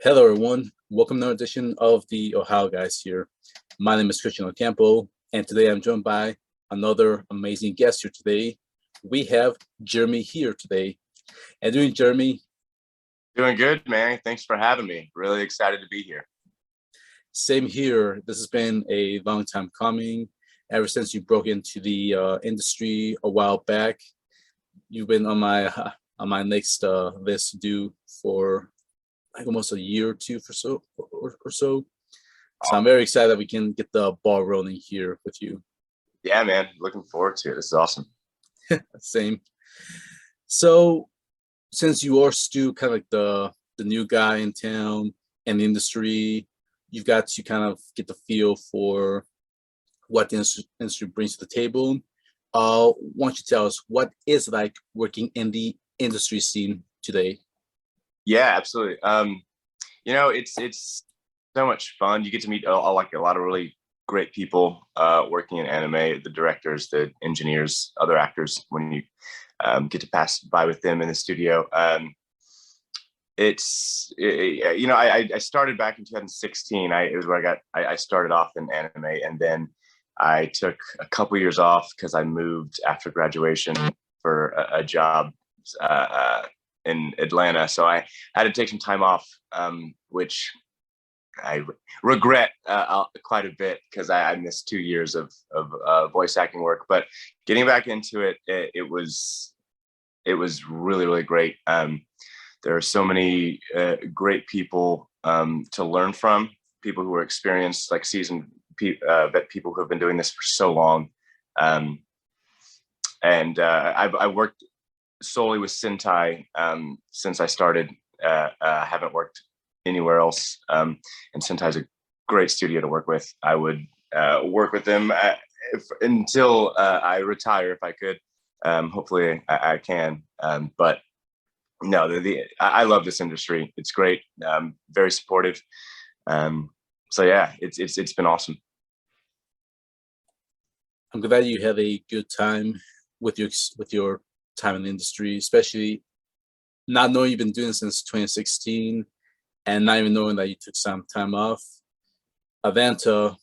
Hello, everyone. Welcome to another edition of the Ohio Guys here. My name is Christian Ocampo, and today I'm joined by another amazing guest here today. We have Jeremy here today. And doing Jeremy? Doing good, man. Thanks for having me. Really excited to be here. Same here. This has been a long time coming. Ever since you broke into the industry a while back, you've been on my next list to do for like almost a year or two or so. So I'm very excited that we can get the ball rolling here with you. Yeah, man. Looking forward to it. This is awesome. Same. So since you are still kind of like the new guy in town and the industry, you've got to kind of get the feel for what the industry brings to the table. Why don't you tell us what is it like working in the industry scene today? Yeah, absolutely. It's so much fun. You get to meet like a lot of really great people working in anime, the directors, the engineers, other actors, when you get to pass by with them in the studio. I started back in 2016. It was where I started off in anime, and then I took a couple years off because I moved after graduation for a job in Atlanta. So I had to take some time off, which I regret quite a bit because I missed 2 years of voice acting work. But getting back into it, it was really, really great. There are so many great people to learn from, people who are experienced, like seasoned people who have been doing this for so long. I've worked solely with Sentai since I started. I haven't worked anywhere else. And Sentai is a great studio to work with. I would work with them until I retire if I could. Hopefully I can. But no, I love this industry. It's great. Very supportive. So yeah, it's been awesome. I'm glad you had a good time with your time in the industry, especially not knowing you've been doing it since 2016 and not even knowing that you took some time off. Atlanta,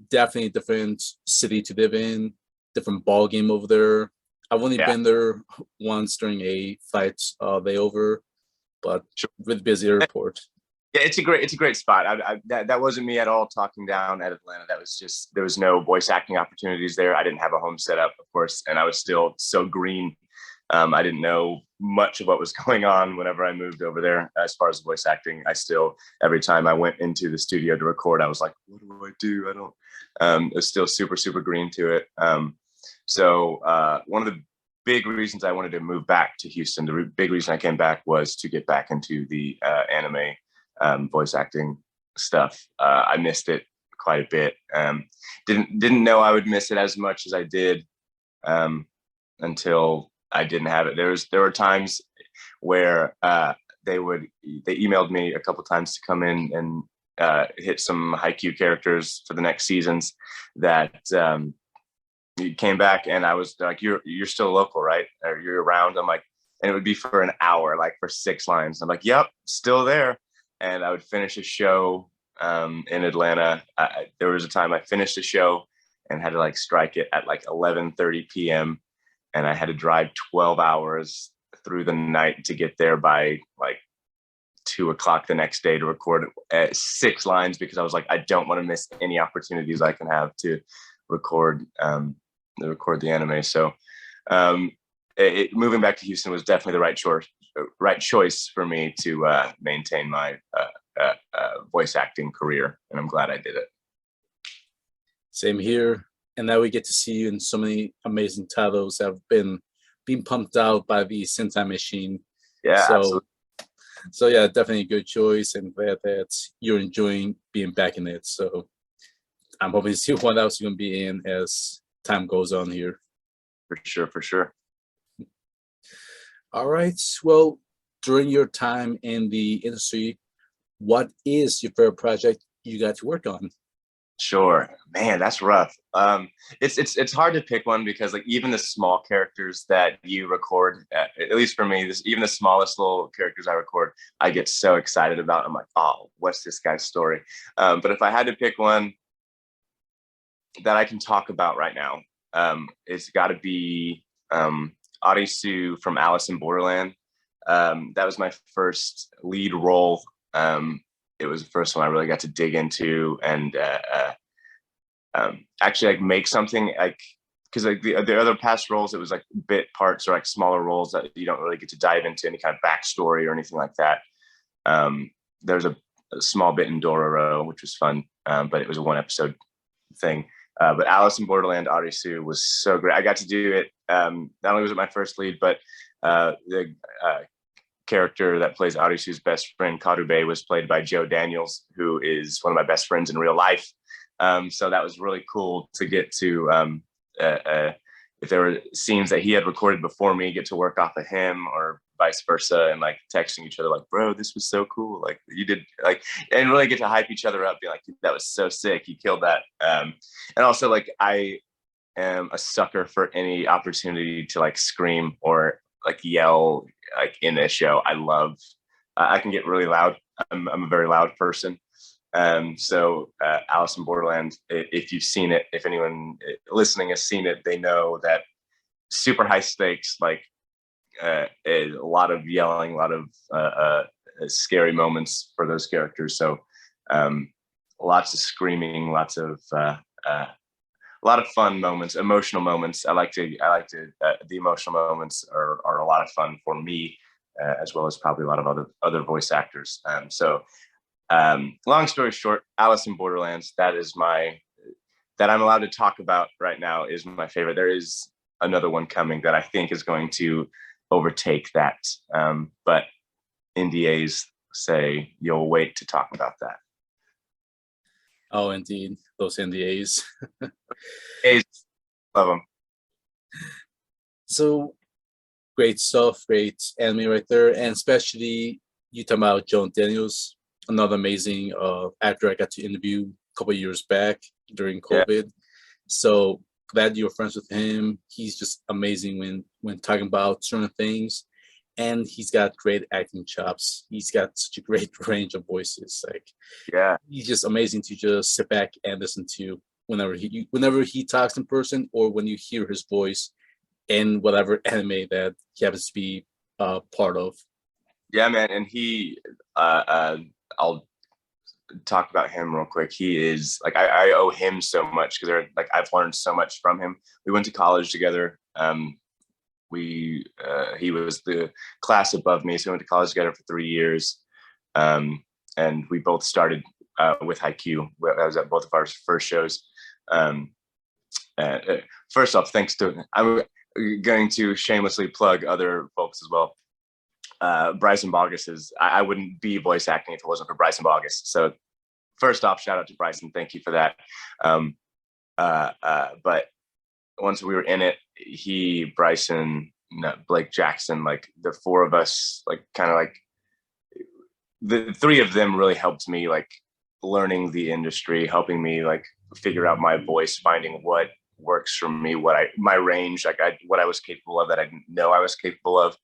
definitely a different city to live in, different ball game over there. I've only been there once during a flight layover, but with busy airport. Yeah, it's a great spot. That wasn't me at all talking down at Atlanta. That was just, there was no voice acting opportunities there. I didn't have a home set up, of course, and I was still so green. I didn't know much of what was going on whenever I moved over there. As far as voice acting, every time I went into the studio to record, I was like, what do I do? It was still super, super green to it. So one of the big reasons I wanted to move back to Houston, the big reason I came back was to get back into the anime voice acting stuff. I missed it quite a bit. Didn't know I would miss it as much as I did until I didn't have it. There were times where they emailed me a couple times to come in and hit some Haikyuu characters for the next seasons that came back, and I was like, you're still local, right? Or you're around? I'm like, and it would be for an hour, like for 6 lines. I'm like, yep, still there. And I would finish a show in Atlanta. There was a time I finished a show and had to like strike it at like 11:30 p.m. and I had to drive 12 hours through the night to get there by like 2:00 the next day to record 6 lines, because I was like, I don't want to miss any opportunities I can have to record the anime. So moving back to Houston was definitely the right choice for me to maintain my voice acting career, and I'm glad I did it. Same here. And now we get to see you in so many amazing titles that have been being pumped out by the Sentai machine. Yeah, absolutely. So yeah, definitely a good choice, and glad that you're enjoying being back in it. So I'm hoping to see what else you're gonna be in as time goes on here. For sure. All right. Well, during your time in the industry, what is your favorite project you got to work on? Sure, man, that's rough. It's hard to pick one because like even the small characters that you record, at least for me, this even the smallest little characters I record, I get so excited about. I'm like, oh, what's this guy's story? But if I had to pick one that I can talk about right now, it's got to be Arisu from Alice in Borderland. That was my first lead role. It was the first one I really got to dig into and actually like make something like because like the other past roles it was like bit parts or like smaller roles that you don't really get to dive into any kind of backstory or anything like that. There's a small bit in Dororo, which was fun, but it was a one episode thing. But Alice in Borderland Arisu was so great. I got to do it. Not only was it my first lead, but the character that plays Arisu's best friend, Karube, was played by Joe Daniels, who is one of my best friends in real life. So that was really cool to get to, if there were scenes that he had recorded before me, get to work off of him or vice versa, and like texting each other like, bro, this was so cool. Like you did like, and really get to hype each other up, be like, that was so sick. You killed that. And also like, I am a sucker for any opportunity to like scream or like yell like in a show. I can get really loud. I'm a very loud person. So Alice in Borderland, if you've seen it, if anyone listening has seen it, they know that super high stakes, like a lot of yelling, a lot of scary moments for those characters. So lots of screaming, lots of a lot of fun moments, emotional moments. I like to the emotional moments are a lot of fun for me, as well as probably a lot of other voice actors. So long story short, Alice in Borderlands, that I'm allowed to talk about right now is my favorite. There is another one coming that I think is going to overtake that. But NDAs say you'll wait to talk about that. Oh, indeed, those NDAs. Love them. So great stuff, great anime right there, and especially you talking about Joe Daniels, another amazing actor I got to interview a couple of years back during COVID. Yeah. So glad you're friends with him. He's just amazing when talking about certain things, and he's got great acting chops. He's got such a great range of voices. Like, yeah, he's just amazing to just sit back and listen to whenever he talks in person or when you hear his voice in whatever anime that he happens to be part of. Yeah, man, and he I'll talk about him real quick. He is like I owe him so much because like I've learned so much from him. We went to college together. He was the class above me, so we went to college together for 3 years. And we both started with Haikyuu. That was at both of our first shows. First off, thanks to I'm going to shamelessly plug other folks as well. Bryson Bogus I wouldn't be voice acting if it wasn't for Bryson Bogus. So first off, shout out to Bryson. Thank you for that. But once we were in it, Bryson, Blake Jackson, like the four of us, like kind of like the three of them really helped me like learning the industry, helping me like figure out my voice, finding what works for me, my range, like what I was capable of that I didn't know I was capable of.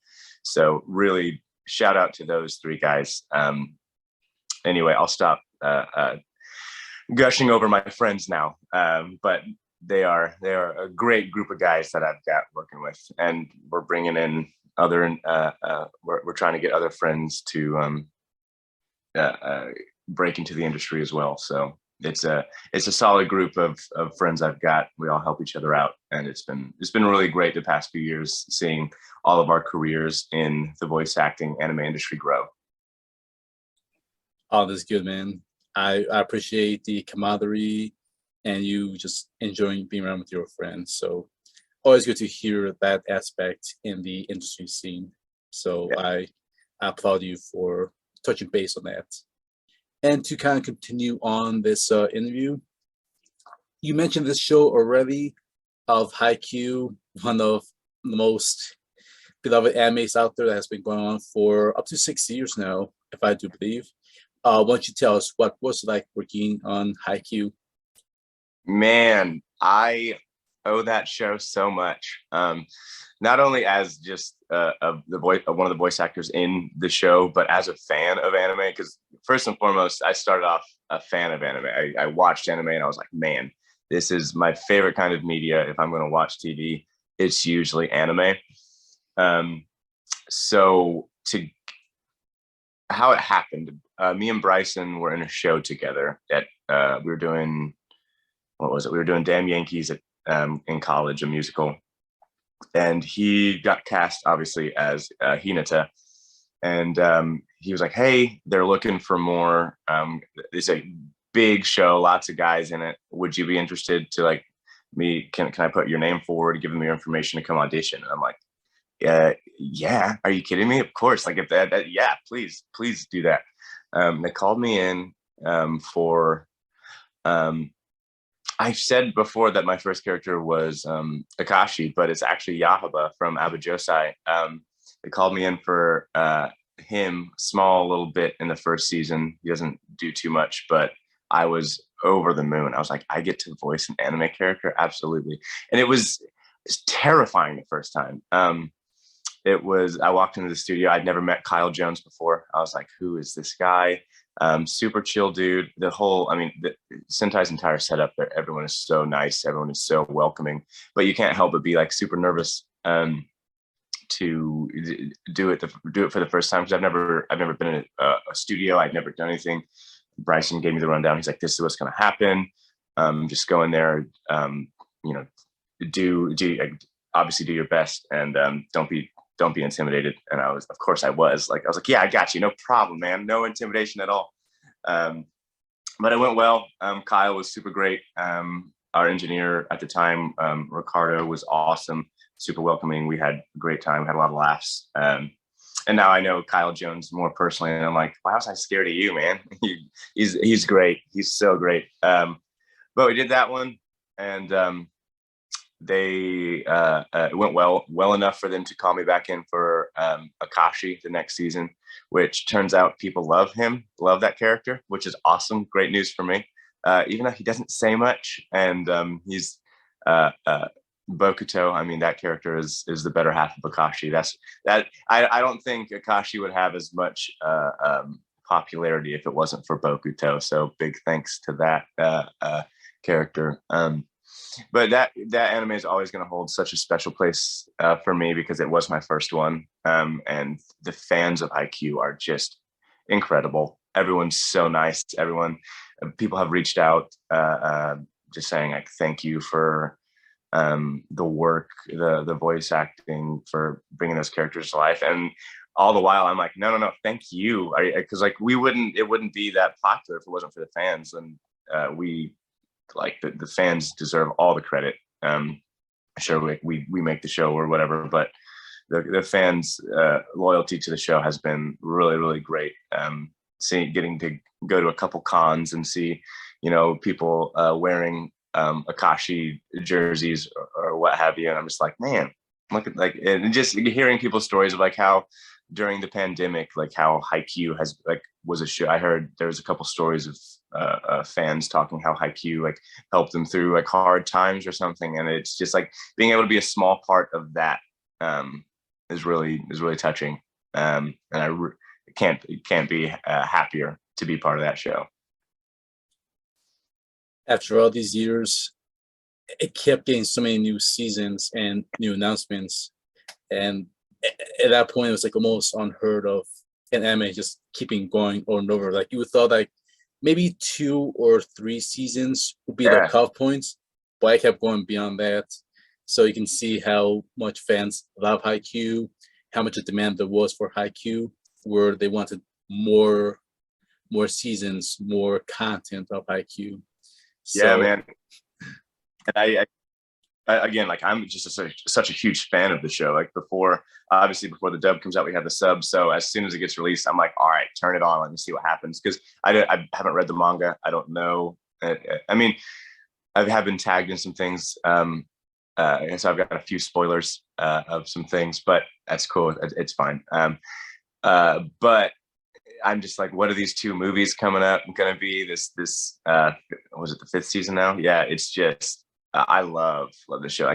So really shout out to those three guys. Anyway, I'll stop gushing over my friends now. But they are a great group of guys that I've got working with, and we're bringing in we're trying to get other friends to break into the industry as well. So it's a solid group of friends I've got. We all help each other out, and it's been really great the past few years seeing all of our careers in the voice acting anime industry grow. Oh, that's good, man. I appreciate the camaraderie and you just enjoying being around with your friends. So always good to hear that aspect in the industry scene. So yeah. I applaud you for touching base on that. And to kind of continue on this interview, you mentioned this show already of Haikyuu, one of the most beloved animes out there that has been going on for up to 6 years now, if I do believe. Why don't you tell us what was it like working on Haikyuu? Man, I owe that show so much. Not only as just the voice, one of the voice actors in the show, but as a fan of anime. Because first and foremost, I started off a fan of anime. I watched anime and I was like, man, this is my favorite kind of media. If I'm going to watch TV, it's usually anime. Um, so to how it happened, me and Bryson were in a show together at we were doing, what was it? We were doing Damn Yankees at in college, a musical, and he got cast obviously as Hinata, and he was like, "Hey, they're looking for more. It's a big show, lots of guys in it. Would you be interested to like me? Can I put your name forward, give them your information to come audition?" And I'm like, "Yeah, are you kidding me? Of course. Like if that yeah, please do that." They called me in for. I've said before that my first character was Akashi, but it's actually Yahaba from Abajosai. They called me in for him, small little bit in the first season. He doesn't do too much, but I was over the moon. I was like, I get to voice an anime character? Absolutely. And it's terrifying the first time. I walked into the studio. I'd never met Kyle Jones before. I was like, who is this guy? Super chill dude. Sentai's entire setup there, everyone is so nice. Everyone is so welcoming, but you can't help but be like super nervous to do it for the first time. Cause I've never been in a studio. I'd never done anything. Bryson gave me the rundown. He's like, this is what's going to happen. Just go in there, obviously do your best, and don't be intimidated. And I was like, yeah, I got you. No problem, man. No intimidation at all. But it went well. Kyle was super great. Our engineer at the time, Ricardo, was awesome, super welcoming. We had a great time. We had a lot of laughs. And now I know Kyle Jones more personally, and I'm like, why was I scared of you, man? He's great. He's so great. But we did that one, and it went well enough for them to call me back in for Akashi the next season, which turns out people love that character, which is awesome. Great news for me, even though he doesn't say much, and he's Bokuto. I mean, that character is the better half of Akashi. I don't think Akashi would have as much popularity if it wasn't for Bokuto, so big thanks to that character. But that anime is always going to hold such a special place for me, because it was my first one, and the fans of Haikyuu are just incredible. Everyone's so nice. People have reached out just saying like, thank you for the work, the voice acting, for bringing those characters to life. And all the while I'm like, no, thank you, because like it wouldn't be that popular if it wasn't for the fans. And the fans deserve all the credit. Sure, we make the show or whatever, but the fans' loyalty to the show has been really, really great. Getting to go to a couple cons and see, people wearing Akashi jerseys or what have you, and I'm just like, man, look at and just hearing people's stories of like how during the pandemic, like how Haikyuu was a show. I heard there was a couple stories of fans talking how Haikyuu helped them through hard times or something, and it's just like being able to be a small part of that is really touching, and I can't be happier to be part of that show. After all these years, it kept getting so many new seasons and new announcements, and at that point it was almost unheard of an anime just keeping going over and over. You would thought maybe 2 or 3 seasons would be the cutoff points, but I kept going beyond that. So you can see how much fans love Haikyuu, how much of demand there was for Haikyuu, where they wanted more seasons, more content of Haikyuu. Yeah, man. And I again, I'm just such a huge fan of the show. Before the dub comes out, we have the sub. So as soon as it gets released, I'm like, all right, turn it on. Let me see what happens. Because I haven't read the manga. I don't know. I mean, I have been tagged in some things. And so I've got a few spoilers of some things, but that's cool. It's fine. But I'm just like, what are these 2 movies coming up going to be? This was it the 5th season now? Yeah, it's just I love the show.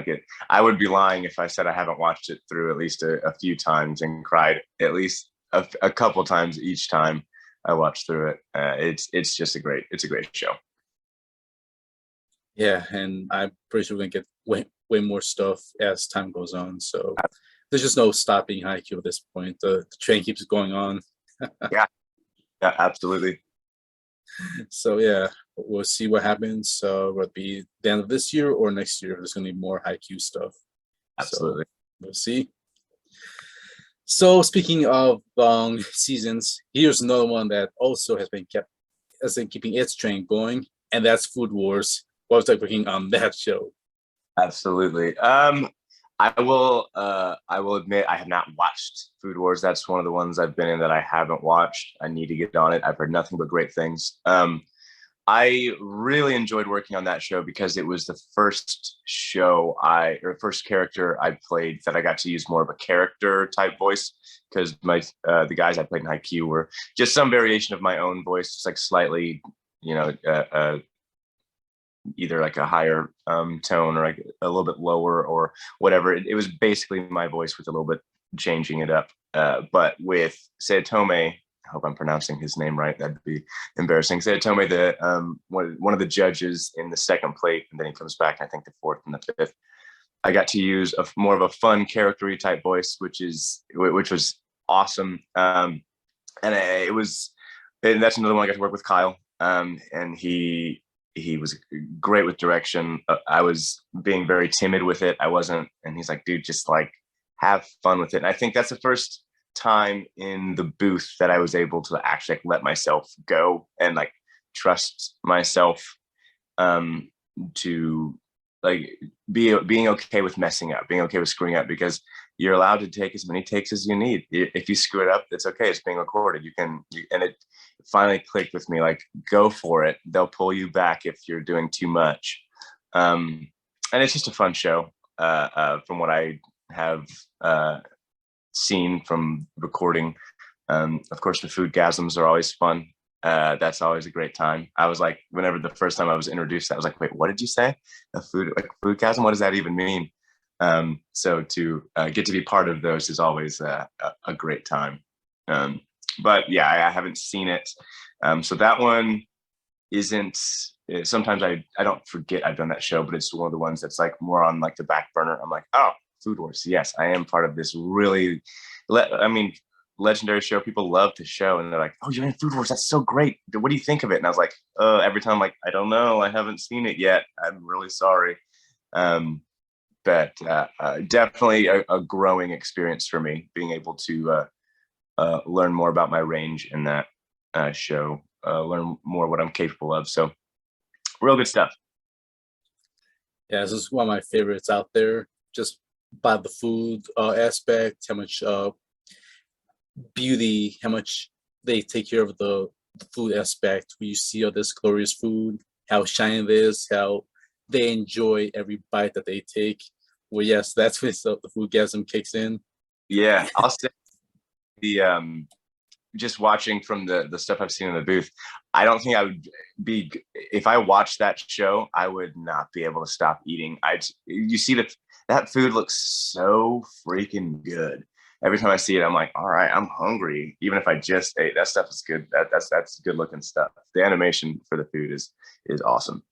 I would be lying if I said I haven't watched it through at least a few times and cried at least a couple times each time I watched through it. It's just it's a great show. Yeah, and I'm pretty sure we're gonna get way more stuff as time goes on. So there's just no stopping Haikyuu at this point. The train keeps going on. Yeah, yeah, absolutely. So yeah, we'll see what happens. Will it be the end of this year or next year? There's gonna be more Haikyuu stuff. Absolutely. So we'll see. So speaking of long seasons, here's another one that also has been keeping its train going, and that's Food Wars. What was like working on that show? Absolutely. I will admit I have not watched Food Wars. That's one of the ones I've been in that I haven't watched. I need to get on it. I've heard nothing but great things. I really enjoyed working on that show because it was the first first character I played that I got to use more of a character type voice, because the guys I played in Haikyuu were just some variation of my own voice, just like slightly, either like a higher tone or like a little bit lower or whatever. It was basically my voice with a little bit changing it up. But with Sayatome, I hope I'm pronouncing his name right. That'd be embarrassing. Sayatome, one of the judges in the second plate, and then he comes back, I think the 4th and the 5th. I got to use more of a fun character-y type voice, which was awesome. And that's another one I got to work with Kyle. And he was great with direction. I was being very timid with it. I wasn't, and he's like, dude, just like have fun with it. And I think that's the first time in the booth that I was able to actually let myself go and like trust myself to like being okay with messing up, being okay with screwing up, because you're allowed to take as many takes as you need. If you screw it up, it's okay. It's being recorded. And it finally clicked with me, like, go for it. They'll pull you back if you're doing too much. And it's just a fun show from what I have seen from recording. Of course, the food gasms are always fun. That's always a great time. I was like, whenever the first time I was introduced, I was like, wait, what did you say? A food gasm? What does that even mean? So to get to be part of those is always a great time. But yeah, I haven't seen it. So that one isn't, sometimes I don't forget I've done that show, but it's one of the ones that's like more on like the back burner. I'm like, oh, Food Wars. Yes, I am part of this really, legendary show. People love the show and they're like, oh, you're in Food Wars. That's so great. What do you think of it? And I was like, every time I'm like, I don't know. I haven't seen it yet. I'm really sorry. But definitely a growing experience for me, being able to learn more about my range in that show, learn more what I'm capable of. So real good stuff. Yeah, this is one of my favorites out there, just by the food aspect, how much beauty, how much they take care of the food aspect, where you see all this glorious food, how shiny it is, how they enjoy every bite that they take. Well, yes, that's when the foodgasm kicks in. Yeah, I'll say the just watching from the stuff I've seen in the booth, I don't think I would be, if I watched that show, I would not be able to stop eating. You see that food looks so freaking good. Every time I see it, I'm like, all right, I'm hungry. Even if I just ate, that stuff is good. That's good looking stuff. The animation for the food is awesome.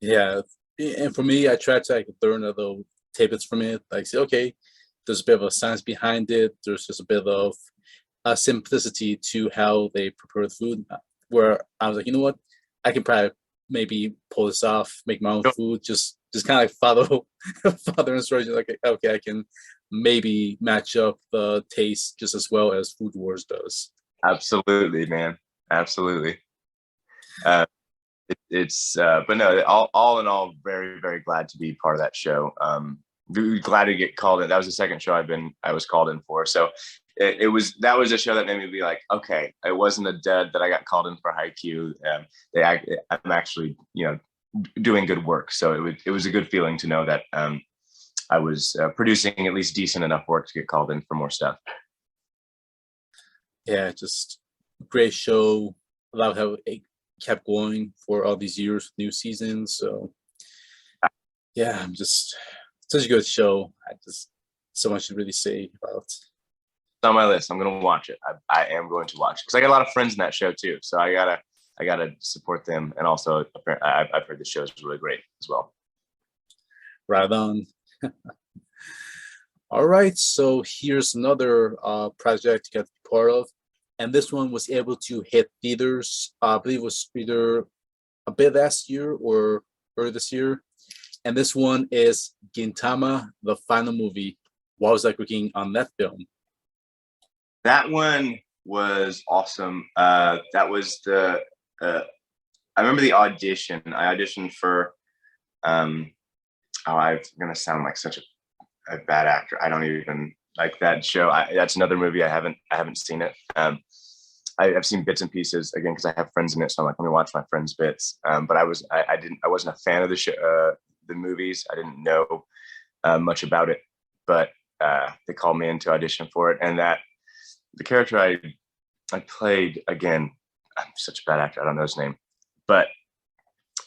Yeah, and for me, I try to like learn other tidbits from it. Like, say, okay, there's a bit of a science behind it. There's just a bit of a simplicity to how they prepare the food. Where I was like, you know what, I can probably maybe pull this off, make my own food. Just kind of like follow instructions. Like, okay, I can maybe match up the taste just as well as Food Wars does. Absolutely, man. Absolutely. But no, all in all, very, very glad to be part of that show. Glad to get called in. That was the second show I was called in for. So that was a show that made me be like, okay, it wasn't a dud that I got called in for Haikyuu. I'm actually, doing good work. So it was a good feeling to know that I was producing at least decent enough work to get called in for more stuff. yeah, just great show. I love how it kept going for all these years, new seasons. So yeah, I'm just such a good show. I just so much to really say about. on my list. I'm gonna watch it. I am going to watch it because I got a lot of friends in that show too. So I gotta support them. And also, I've heard the show is really great as well. Right on. All right, so here's another project you got to be part of, and this one was able to hit theaters. I believe it was either a bit last year or early this year, and this one is Gintama, the final movie. What was like working on that film? That one was awesome. That was the. I remember the audition. I auditioned for. Oh, I'm gonna sound like such a bad actor. I don't even like that show. That's another movie I haven't seen it. I've seen bits and pieces again because I have friends in it, so I'm like, let me watch my friends' bits. But I wasn't a fan of the show, the movies. I didn't know much about it, but they called me in to audition for it, and that the character I played again. I'm such a bad actor. I don't know his name, but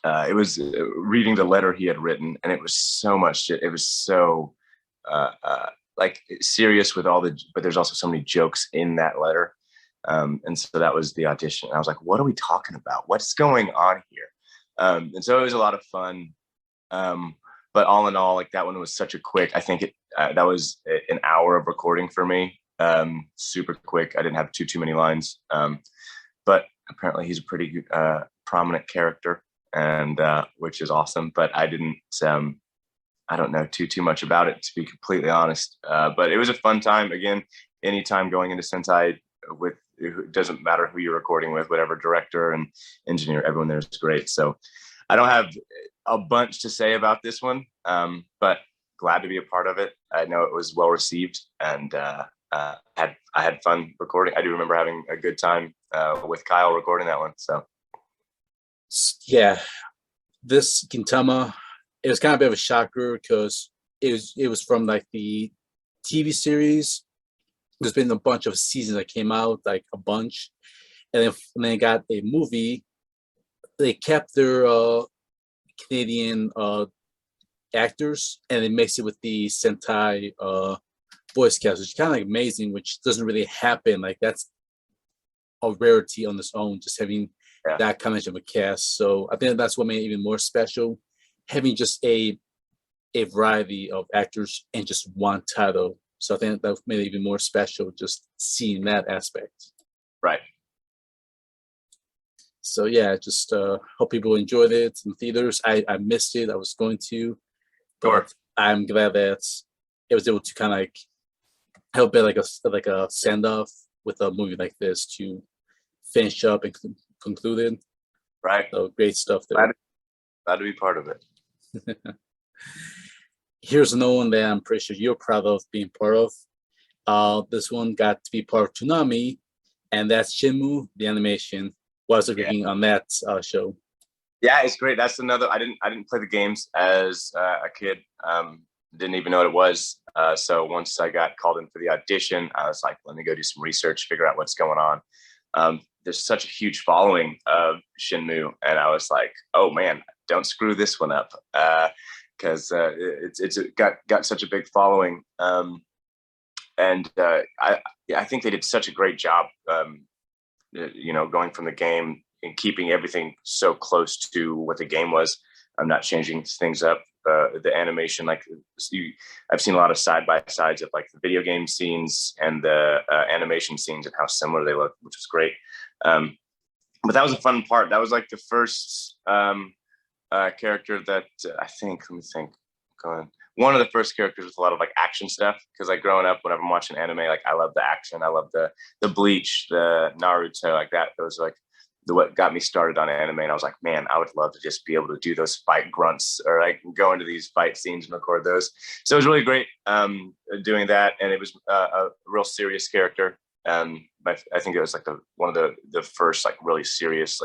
it was reading the letter he had written, and it was so much. It was so like serious with all the, but there's also so many jokes in that letter. And so that was the audition. And I was like, what are we talking about? What's going on here? And so it was a lot of fun. But all in all, like that one was such a quick, I think that was an hour of recording for me. Super quick. I didn't have too many lines. But apparently he's a pretty prominent character, and which is awesome. But I don't know too much about it, to be completely honest. But it was a fun time. Again, anytime going into Sentai, with it doesn't matter who you're recording with, whatever director and engineer, everyone there is great. So I don't have a bunch to say about this one, but glad to be a part of it. I know it was well received, and I had fun recording. I do remember having a good time with Kyle recording that one. So Yeah, this Gintama, it was kind of a bit of a shocker because it was from like the TV series. There's been a bunch of seasons that came out, like a bunch, and then when they got a movie, they kept their Canadian actors and they mixed it with the Sentai voice cast, which is kind of like amazing, which doesn't really happen. Like that's a rarity on its own, just having that kind of a cast. So I think that's what made it even more special, having just a variety of actors and just one title. So I think that made it even more special, just seeing that aspect. right. So yeah, just hope people enjoyed it in theaters. I missed it. I was going to, but Sure. I'm glad that it was able to kind of like help it like a send off with a movie like this to finish up and conclude it. Right. So great stuff there. Glad to be part of it. Here's another one that I'm pretty sure you're proud of being part of. This one got to be part of Toonami, and that's Shenmue the Animation. Was working on that show. Yeah, it's great. That's another. I didn't play the games as a kid. Didn't even know what it was. So once I got called in for the audition, I was like, let me go do some research, figure out what's going on. There's such a huge following of Shenmue, and I was like, oh man, don't screw this one up, because it's got such a big following. And I think they did such a great job. Going from the game and keeping everything so close to what the game was. I'm not changing things up. The animation, I've seen a lot of side by sides of like the video game scenes and the animation scenes and how similar they look, which was great. But that was a fun part. That was like the first character that I think. Let me think. One of the first characters with a lot of like action stuff, because like growing up, whenever I'm watching anime, like I love the action. I love the Bleach, the Naruto, like that. Those like what got me started on anime. And I was like, man, I would love to just be able to do those fight grunts or like go into these fight scenes and record those. So it was really great doing that, and it was a real serious character. I think it was like one of the first like really serious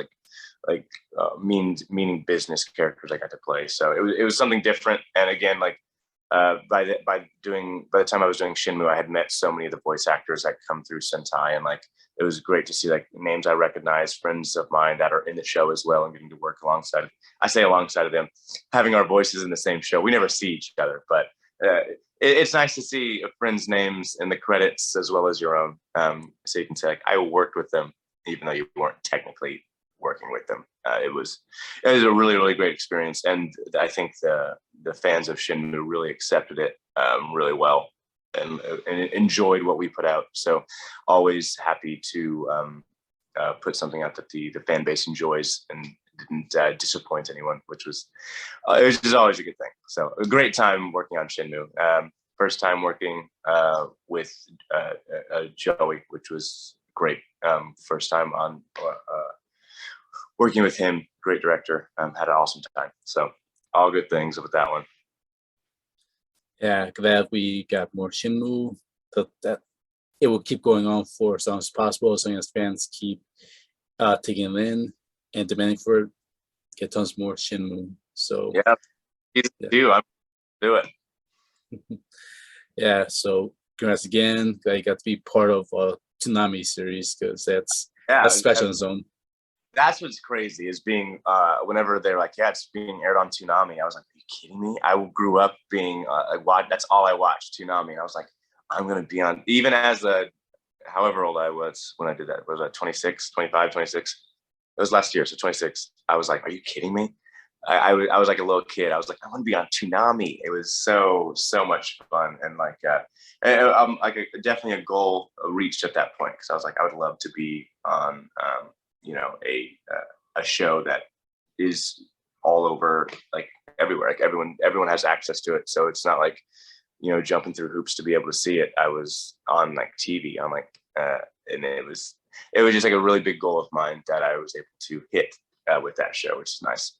meaning business characters I got to play. So it was something different, and again, like by the time I was doing Shenmue, I had met so many of the voice actors that come through Sentai, and like it was great to see like names I recognize, friends of mine that are in the show as well, and getting to work alongside. I say alongside of them, having our voices in the same show. We never see each other, but it's nice to see a friend's names in the credits as well as your own. So you can say like, I worked with them, even though you weren't technically working with them. It was a really, really great experience, and I think the fans of Shenmue really accepted it really well, and enjoyed what we put out. So always happy to put something out that the fan base enjoys and didn't disappoint anyone, which was it was just always a good thing. So a great time working on Shenmue. First time working with Joey, which was great. First time on working with him, great director. Had an awesome time. So all good things with that one. Yeah, glad we got more Shenmue. That it will keep going on for as long as possible, as long as fans keep taking it in and demanding for it. Get tons more Shenmue. So yeah, I'm do it. Yeah, so congrats again. Glad you got to be part of Toonami series, because that's special on its own. That's what's crazy is being whenever they're like, yeah, it's being aired on Toonami. I was like, are you kidding me? I grew up being that's all I watched, Toonami. I was like, I'm gonna be on, even as however old I was when I did that. Was I 26, 25, 26? It was last year, so 26. I was like, are you kidding me? I was like a little kid. I was like, I want to be on Toonami. It was so much fun, and like definitely a goal reached at that point, because I was like, I would love to be on a show that is all over, like everywhere. Like everyone has access to it, so it's not like jumping through hoops to be able to see it. I was on like TV. I'm like, and it was just like a really big goal of mine that I was able to hit with that show, which is nice.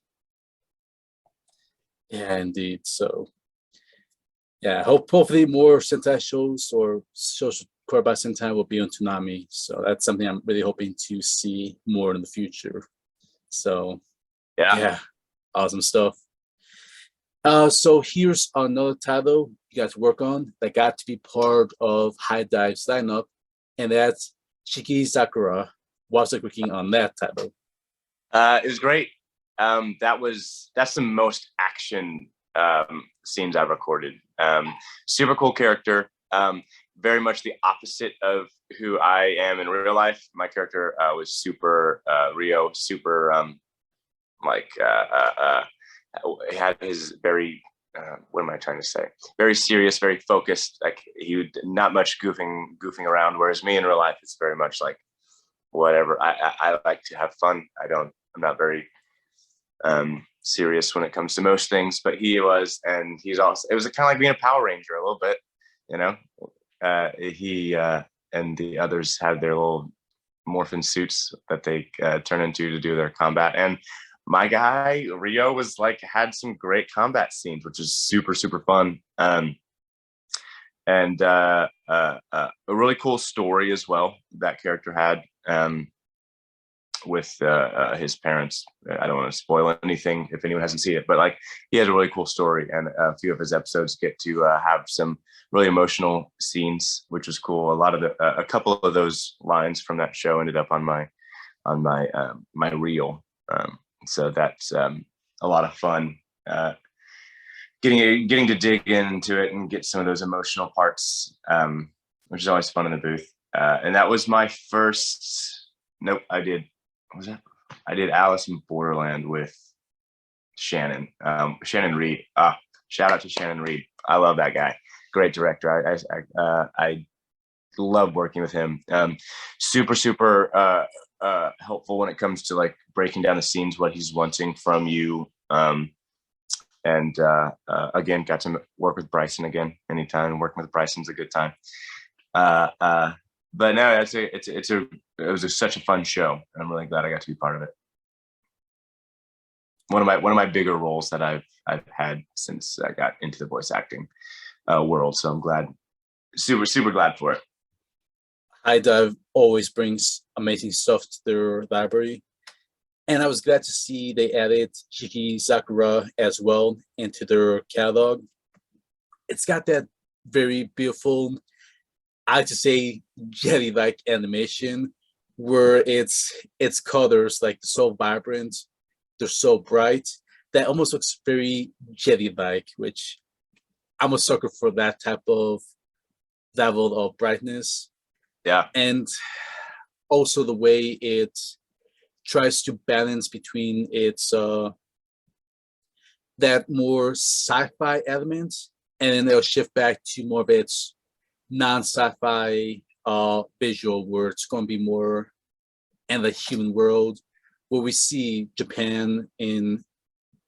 Yeah, indeed. So, yeah, hopefully more Sentai shows or shows recorded by Sentai will be on Toonami. So that's something I'm really hoping to see more in the future. So, yeah, awesome stuff. So here's another title you got to work on that got to be part of High Dive's lineup, and that's Shiki Sakura. What's like working on that title? It was great. That's the most action scenes I've recorded. Super cool character. Very much the opposite of who I am in real life. My character was super Rio, super had his very what am I trying to say? Very serious, very focused. Like he would not much goofing around. Whereas me in real life, it's very much like whatever. I like to have fun. I'm not very serious when it comes to most things, but he was, and he's also, it was kind of like being a Power Ranger a little bit, he and the others had their little morphin suits that they turn into to do their combat. And my guy Rio was like, had some great combat scenes, which is super fun. And a really cool story as well that character had with his parents. I don't want to spoil anything if anyone hasn't seen it, but like he has a really cool story, and a few of his episodes get to have some really emotional scenes, which was cool. A couple of those lines from that show ended up on my reel. So that's a lot of fun. Getting to dig into it and get some of those emotional parts, which is always fun in the booth. And that was my first. Nope, I did. What was that? I did Alice in Borderland with Shannon. Shannon Reed. Shout out to Shannon Reed. I love that guy. Great director. I love working with him. Super helpful when it comes to like breaking down the scenes, what he's wanting from you. And again, got to work with Bryson again anytime. Working with Bryson's a good time. But no, it was such a fun show. I'm really glad I got to be part of it. One of my bigger roles that I've had since I got into the voice acting world. So I'm glad, super glad for it. High Dive always brings amazing stuff to their library, and I was glad to see they added Shiki Sakura as well into their catalog. it's got that very beautiful, I like to say, jelly-like animation where its colors like so vibrant, they're so bright that almost looks very jelly-like, which I'm a sucker for that type of level of brightness. Yeah. And also the way it tries to balance between its that more sci-fi element, and then they'll shift back to more of its non-sci-fi visual, where it's going to be more in the human world, where we see Japan in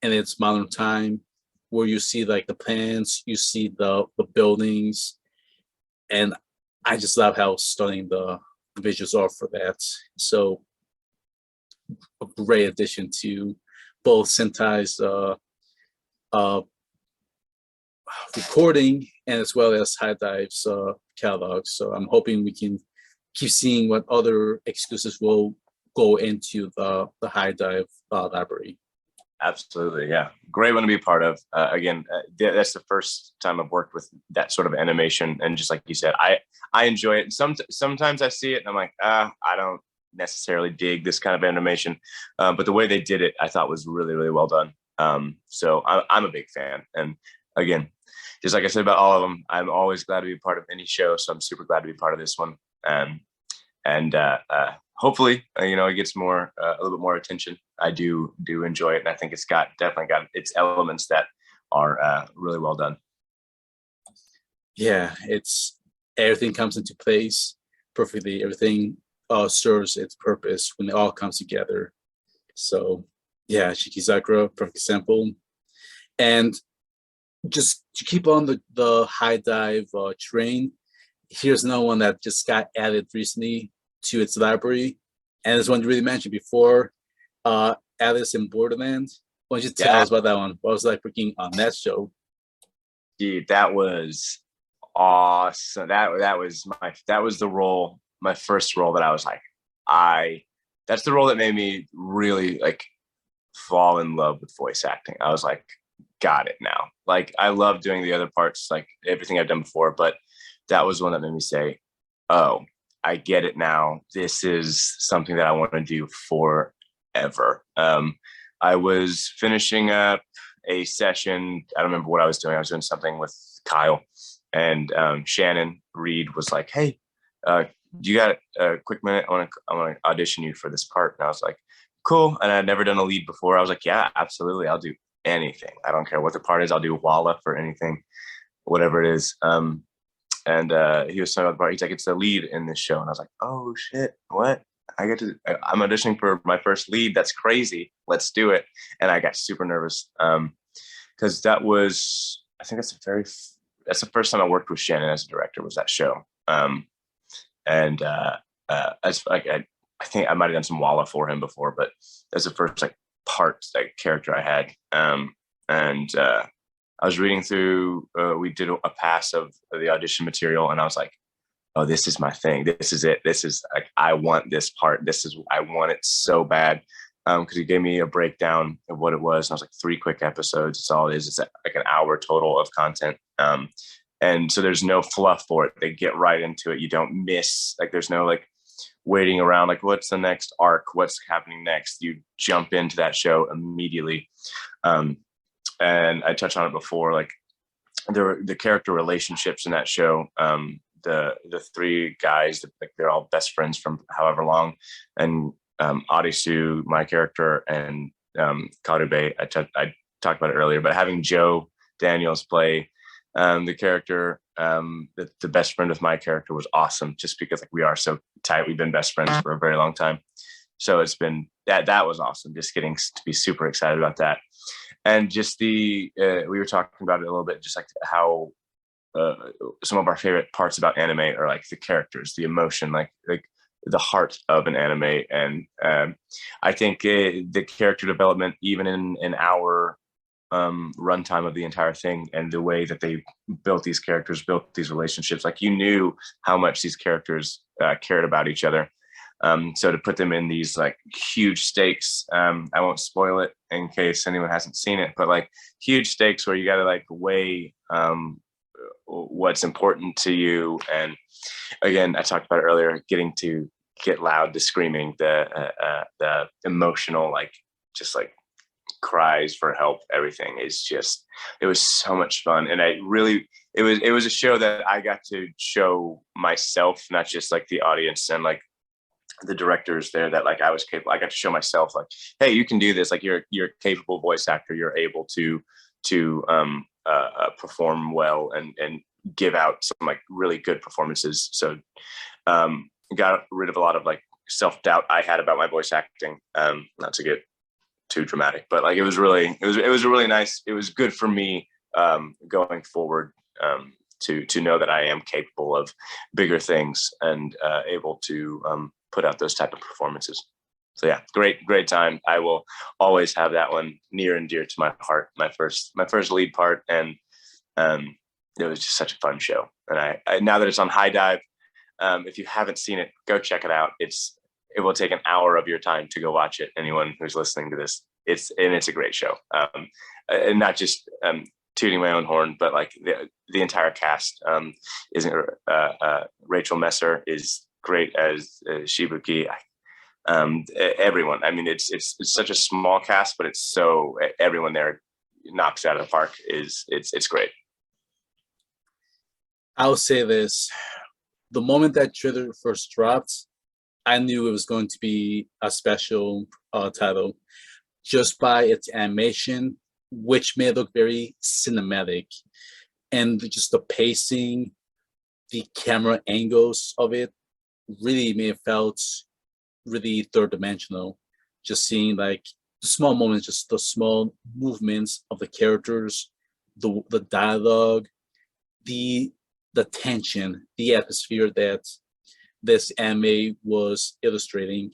its modern time, where you see like the plants, you see the buildings, and I just love how stunning the visuals are for that. So a great addition to both Sentai's uh, recording and as well as High Dive's catalog. So I'm hoping we can keep seeing what other exclusives will go into the High Dive library. Absolutely, yeah, great one to be a part of. Again, that's the first time I've worked with that sort of animation, and just like you said, I enjoy it. Sometimes I see it and I'm like, I don't necessarily dig this kind of animation, but the way they did it, I thought was really, really well done. So I'm a big fan, and again, just like I said about all of them, I'm always glad to be a part of any show. So I'm super glad to be part of this one, and hopefully, it gets more a little bit more attention. I do enjoy it, and I think it's definitely got its elements that are really well done. Yeah, it's everything comes into place perfectly. Everything serves its purpose when it all comes together. So yeah, Shiki Sakura, perfect example. And just to keep on the High Dive train, here's another one that just got added recently to its library, and this one really mentioned before, Alice in Borderland. Why don't you tell us about that one? What was it like working on that show? Dude, that was awesome. That was the role, my first role that I was like, that's the role that made me really like fall in love with voice acting. I was like, got it now. Like, I love doing the other parts, like everything I've done before, but that was one that made me say, oh, I get it now. This is something that I want to do forever. I was finishing up a session. I don't remember what I was doing. I was doing something with Kyle, and Shannon Reed was like, "Hey, you got a quick minute? I want to audition you for this part." And I was like, "Cool." And I'd never done a lead before. I was like, "Yeah, absolutely. I'll do anything. I don't care what the part is. I'll do Walla for anything, whatever it is." And he was talking about the part. He's like, "It's the lead in this show." And I was like, "Oh shit, what? I'm auditioning for my first lead. That's crazy. Let's do it." And I got super nervous because I think that's the first time I worked with Shannon as a director, was that show. As like I think I might have done some Walla for him before, but that's the first like part, like character I had. I was reading through, we did a pass of the audition material, and I was like, oh, this is my thing. This is it. This is like, I want this part. I want it so bad. Because he gave me a breakdown of what it was. And I was like, 3 quick episodes. It's all it is. It's like an hour total of content. And so there's no fluff for it. They get right into it. You don't miss, like, there's no like waiting around, like, what's the next arc? What's happening next? You jump into that show immediately. And I touched on it before, like the character relationships in that show. The 3 guys, like, they're all best friends from however long. And Adisu, my character, and Karube, I talked about it earlier, but having Joe Daniels play the character, the best friend of my character, was awesome, just because like we are so tight. We've been best friends for a very long time. So it's been that was awesome, just getting to be super excited about that. And just we were talking about it a little bit, just like how some of our favorite parts about anime are like the characters, the emotion, like the heart of an anime. And I think the character development, even in our runtime of the entire thing, and the way that they built these characters, built these relationships, like you knew how much these characters cared about each other. So to put them in these like huge stakes, I won't spoil it in case anyone hasn't seen it, but like huge stakes where you got to like weigh what's important to you. And again, I talked about it earlier, getting to get loud, the screaming, the emotional, like just like cries for help, everything is just, it was so much fun. And it was a show that I got to show myself, not just like the audience and like the directors there, that like I was capable. I got to show myself like, hey, you can do this. Like you're a capable voice actor. You're able to perform well and give out some like really good performances. So got rid of a lot of like self-doubt I had about my voice acting. Not to get too dramatic, but like it was really nice. It was good for me going forward to know that I am capable of bigger things and able to put out those type of performances. So yeah, great time. I will always have that one near and dear to my heart. My first lead part, and it was just such a fun show. And I now that it's on High Dive, if you haven't seen it, go check it out. It will take an hour of your time to go watch it. Anyone who's listening to this, it's a great show. And not just tooting my own horn, but like the entire cast. Rachel Messer is great as Shibuki. Everyone. I mean, it's such a small cast, but it's so everyone there knocks it out of the park. It's great. I'll say this: the moment that trailer first dropped, I knew it was going to be a special title, just by its animation, which made it look very cinematic, and just the pacing, the camera angles of it really made it felt really third dimensional. Just seeing like the small moments, just the small movements of the characters, the dialogue, the tension, the atmosphere that this anime was illustrating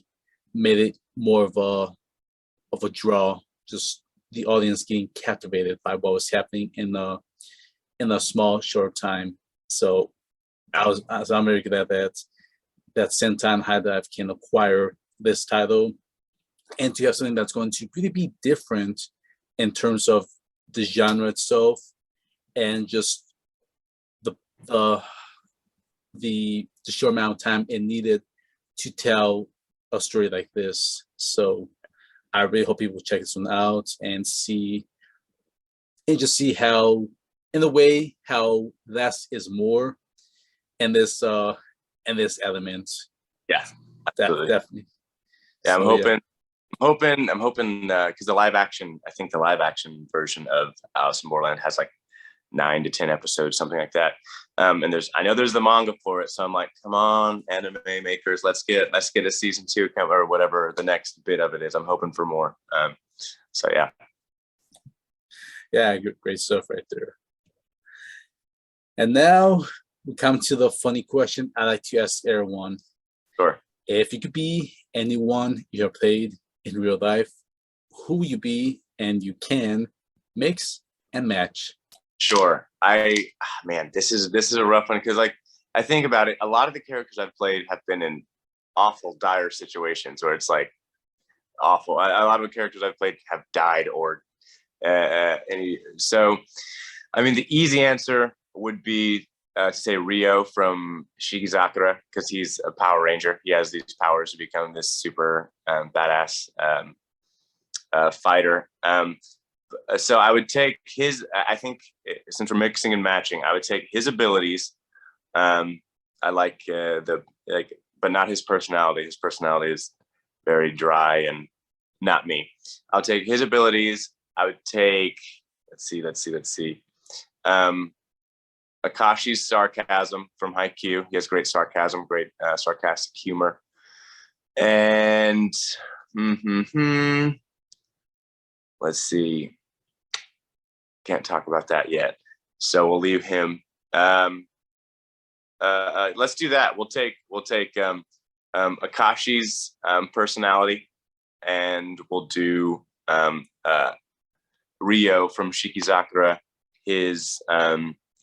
made it more of a draw. Just the audience getting captivated by what was happening in a small short time. So I'm very glad that Sentai and High Dive can acquire this title, and to have something that's going to really be different in terms of the genre itself, and just the short amount of time it needed to tell a story like this. So I really hope people check this one out and just see how, in a way, how less is more in this element. Yeah, absolutely. Definitely. Yeah, I'm hoping because the live action version of Alice in Borderland has like 9 to 10 episodes, something like that. And I know there's the manga for it, so I'm like, come on, anime makers, let's get a season 2 or whatever the next bit of it is. I'm hoping for more. So yeah, great stuff right there. And now we come to the funny question I like to ask everyone. Sure. If you could be anyone you have played in real life, who will you be? And you can mix and match. Sure. Man, this is a rough one, because like I think about it, a lot of the characters I've played have been in awful, dire situations where it's like awful. A lot of the characters I've played have died or so. I mean, the easy answer would be to say Rio from Shikizakura, because he's a Power Ranger. He has these powers to become this super badass fighter. So I would take I think since we're mixing and matching, I would take his abilities. I like but not his personality. His personality is very dry and not me. I'll take his abilities. I would take, let's see. Akashi's sarcasm from Haikyuu. He has great sarcasm, great sarcastic humor. And let's see. Can't talk about that yet, so we'll leave him. Let's do that. We'll take Akashi's personality, and we'll do Rio from Shikizakura, his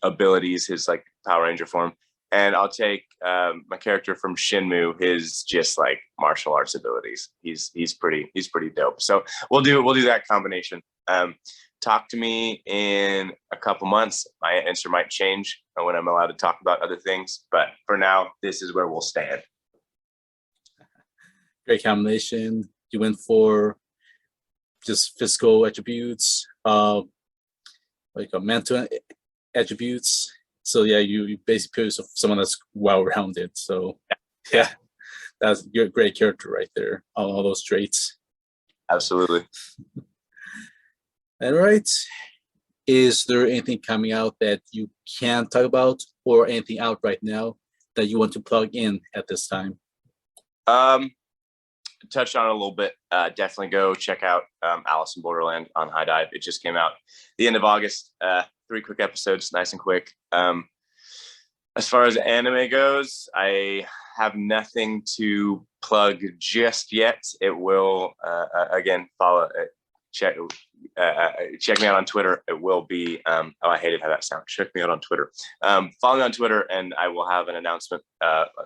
abilities, his like Power Ranger form, and I'll take my character from Shenmue, his just like martial arts abilities. He's pretty dope. So we'll do that combination. talk to me in a couple months. My answer might change when I'm allowed to talk about other things. But for now, this is where we'll stand. Great combination. You went for just physical attributes, like a mental attributes. So yeah, you basically put someone that's well-rounded. So yeah, that's your great character right there. All those traits. Absolutely. All right. Is there anything coming out that you can talk about, or anything out right now that you want to plug in at this time? Touched on it a little bit. Definitely go check out Alice in Borderland on High Dive. It just came out the end of August. 3 quick episodes, nice and quick. As far as anime goes, I have nothing to plug just yet. It will again follow. Check me out on Twitter. It will be. I hated how that sounds. Check me out on Twitter. Follow me on Twitter, and I will have an announcement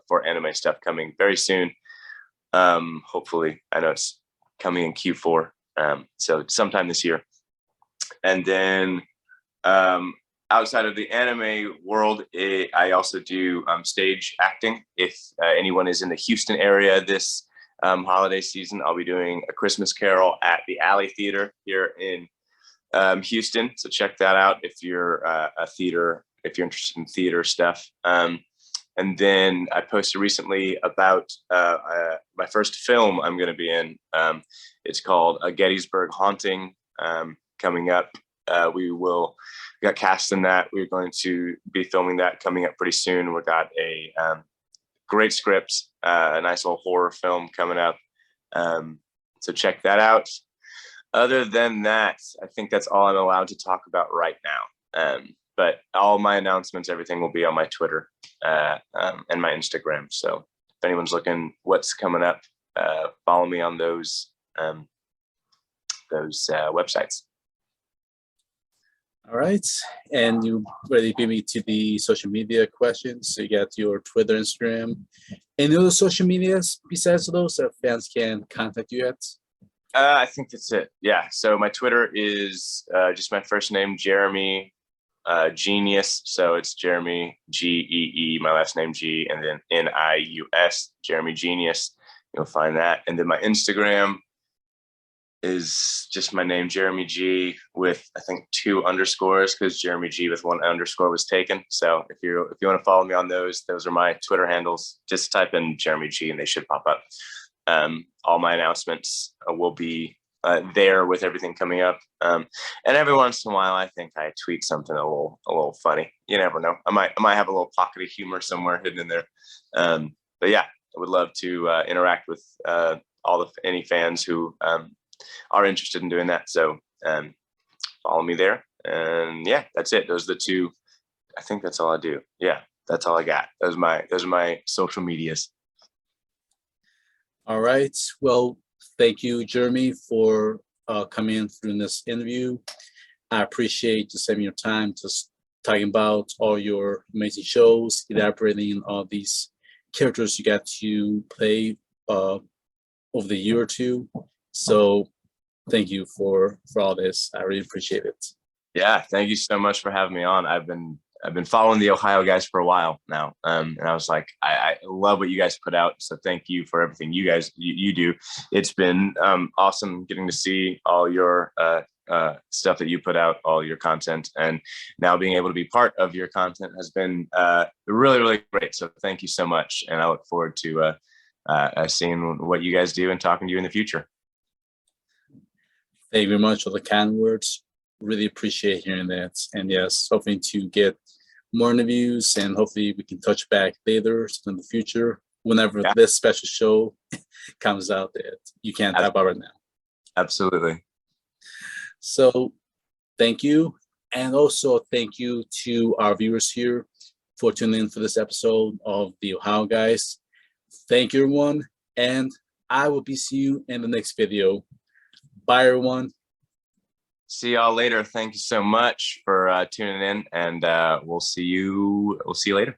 for anime stuff coming very soon. Hopefully, I know it's coming in Q4, so sometime this year. And then outside of the anime world, I also do stage acting. If anyone is in the Houston area this holiday season, I'll be doing A Christmas Carol at the Alley Theater here in Houston. So check that out if you're if you're interested in theater stuff. And then I posted recently about my first film I'm going to be in. It's called A Gettysburg Haunting, coming up. We got cast in that. We're going to be filming that coming up pretty soon. We got a great script, a nice little horror film coming up. So check that out. Other than that, I think that's all I'm allowed to talk about right now. But all my announcements, everything will be on my Twitter and my Instagram. So if anyone's looking what's coming up, follow me on those websites. All right. And you already beat me to the social media questions. So you got your Twitter, Instagram. Any other social medias besides those that fans can contact you at? I think that's it. Yeah. So my Twitter is just my first name, Jeremy Genius. So it's Jeremy G-E-E, my last name G, and then N-I-U-S, Jeremy Genius. You'll find that. And then my Instagram is just my name, Jeremy G, with I think 2 underscores, because Jeremy G with 1 underscore was taken. So if you want to follow me on those are my Twitter handles. Just type in Jeremy G and they should pop up. All my announcements will be there with everything coming up. And every once in a while, I think I tweet something a little funny. You never know. I might have a little pocket of humor somewhere hidden in there. But yeah, I would love to interact with any fans who are interested in doing that. So follow me there. And yeah, that's it. Those are the 2. I think that's all I do. Yeah, that's all I got. Those are my social medias. All right. Well, thank you, Jeremy, for coming in through this interview. I appreciate you spending your time just talking about all your amazing shows, elaborating on all these characters you got to play over the year or 2. So thank you for all this. I really appreciate it. Yeah, thank you so much for having me on. I've been following the Ohio guys for a while now, and I was like, I love what you guys put out. So thank you for everything you guys you do. It's been awesome getting to see all your stuff that you put out, all your content, and now being able to be part of your content has been really, really great. So thank you so much, and I look forward to seeing what you guys do and talking to you in the future. Thank you very much for the kind words. Really appreciate hearing that. And yes, hoping to get more interviews, and hopefully we can touch back later in the future whenever this special show comes out that you can't talk about right now. Absolutely. So thank you. And also thank you to our viewers here for tuning in for this episode of the Ohio Guys. Thank you, everyone. And I will be seeing you in the next video. Bye, everyone. See y'all later. Thank you so much for tuning in, and we'll see you later.